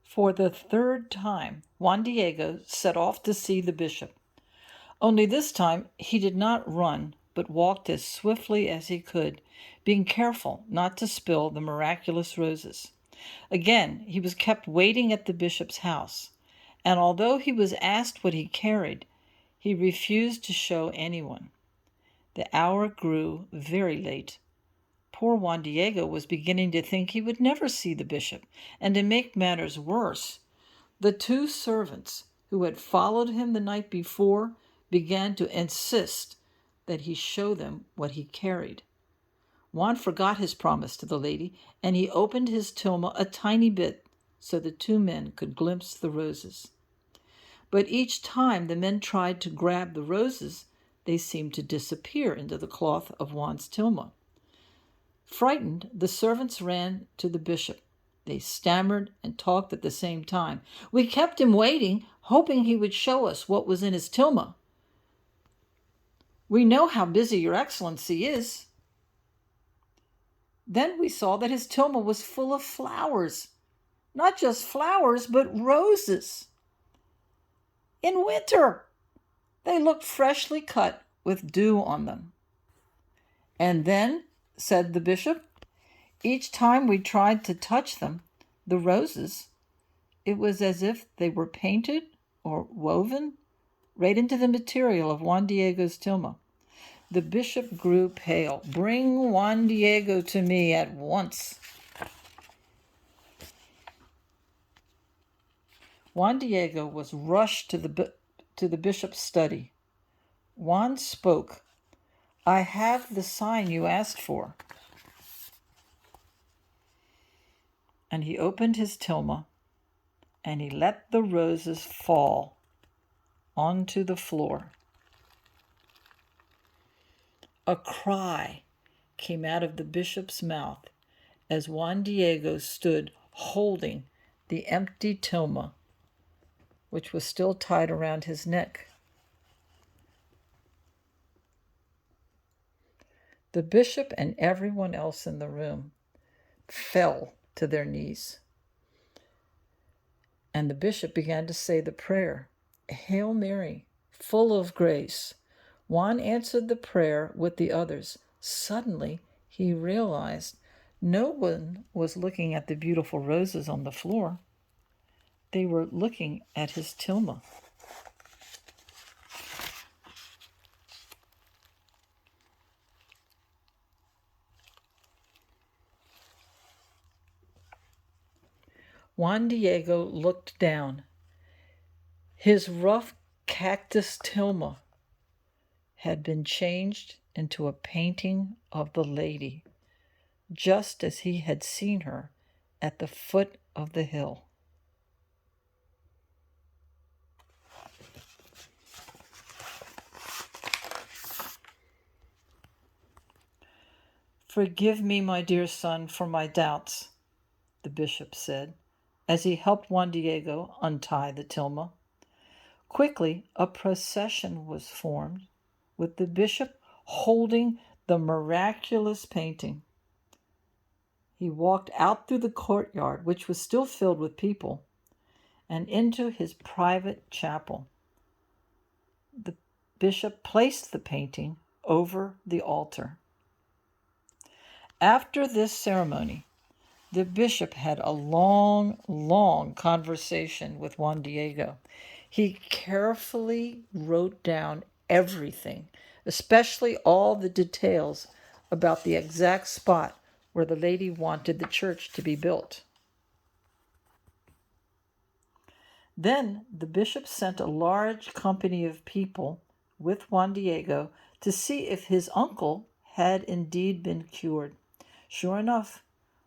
For the third time, Juan Diego set off to see the bishop. Only this time he did not run, but walked as swiftly as he could, being careful not to spill the miraculous roses. Again, he was kept waiting at the bishop's house, and although he was asked what he carried, he refused to show anyone. The hour grew very late. Poor Juan Diego was beginning to think he would never see the bishop, and to make matters worse, the two servants who had followed him the night before began to insist that he show them what he carried. Juan forgot his promise to the lady, and he opened his tilma a tiny bit so the two men could glimpse the roses. But each time the men tried to grab the roses, they seemed to disappear into the cloth of Juan's tilma. Frightened, the servants ran to the bishop. They stammered and talked at the same time. We kept him waiting, hoping he would show us what was in his tilma. We know how busy your excellency is. Then we saw that his tilma was full of flowers. Not just flowers, but roses. In winter, they looked freshly cut with dew on them. And then, said the bishop, each time we tried to touch them, the roses, it was as if they were painted or woven right into the material of Juan Diego's tilma. The bishop grew pale. Bring Juan Diego to me at once. Juan Diego was rushed to the bishop's study. Juan spoke. I have the sign you asked for. And he opened his tilma, and he let the roses fall onto the floor. A cry came out of the bishop's mouth as Juan Diego stood holding the empty tilma, which was still tied around his neck. The bishop and everyone else in the room fell to their knees. And the bishop began to say the prayer, Hail Mary, full of grace. Juan answered the prayer with the others. Suddenly, he realized no one was looking at the beautiful roses on the floor. They were looking at his tilma. Juan Diego looked down. His rough cactus tilma had been changed into a painting of the lady, just as he had seen her at the foot of the hill. Forgive me, my dear son, for my doubts, the bishop said, as he helped Juan Diego untie the tilma. Quickly, a procession was formed, with the bishop holding the miraculous painting. He walked out through the courtyard, which was still filled with people, and into his private chapel. The bishop placed the painting over the altar. After this ceremony, the bishop had a long conversation with Juan Diego. He carefully wrote down everything, especially all the details about the exact spot where the lady wanted the church to be built. Then the bishop sent a large company of people with Juan Diego to see if his uncle had indeed been cured. Sure enough,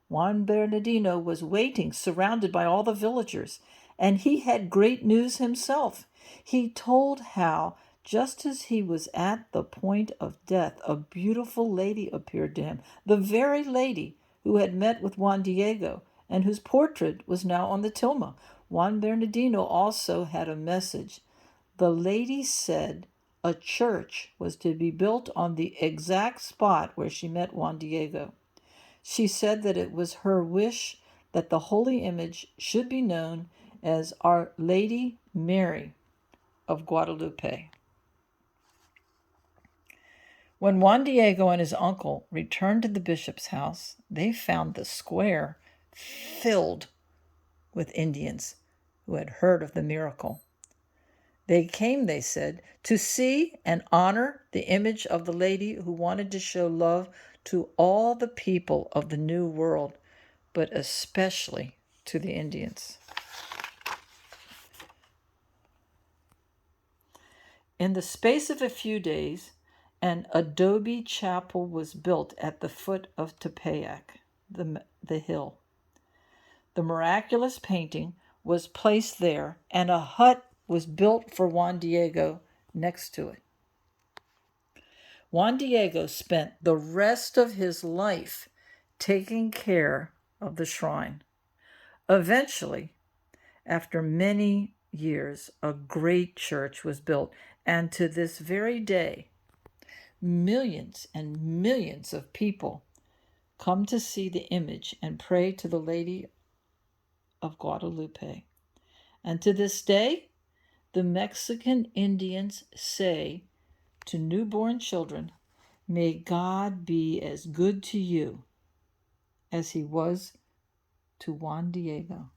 Juan Bernardino was waiting, surrounded by all the villagers, and he had great news himself. He told how, just as he was at the point of death, a beautiful lady appeared to him, the very lady who had met with Juan Diego and whose portrait was now on the tilma. Juan Bernardino also had a message. The lady said a church was to be built on the exact spot where she met Juan Diego. She said that it was her wish that the holy image should be known as Our Lady Mary of Guadalupe. When Juan Diego and his uncle returned to the bishop's house, they found the square filled with Indians who had heard of the miracle. They came, they said, to see and honor the image of the lady who wanted to show love to all the people of the New World, but especially to the Indians. In the space of a few days, an adobe chapel was built at the foot of Tepeyac, the hill. The miraculous painting was placed there, and a hut was built for Juan Diego next to it. Juan Diego spent the rest of his life taking care of the shrine. Eventually, after many years, a great church was built, and to this very day, millions and millions of people come to see the image and pray to the Lady of Guadalupe. And to this day, the Mexican Indians say to newborn children, "May God be as good to you as he was to Juan Diego."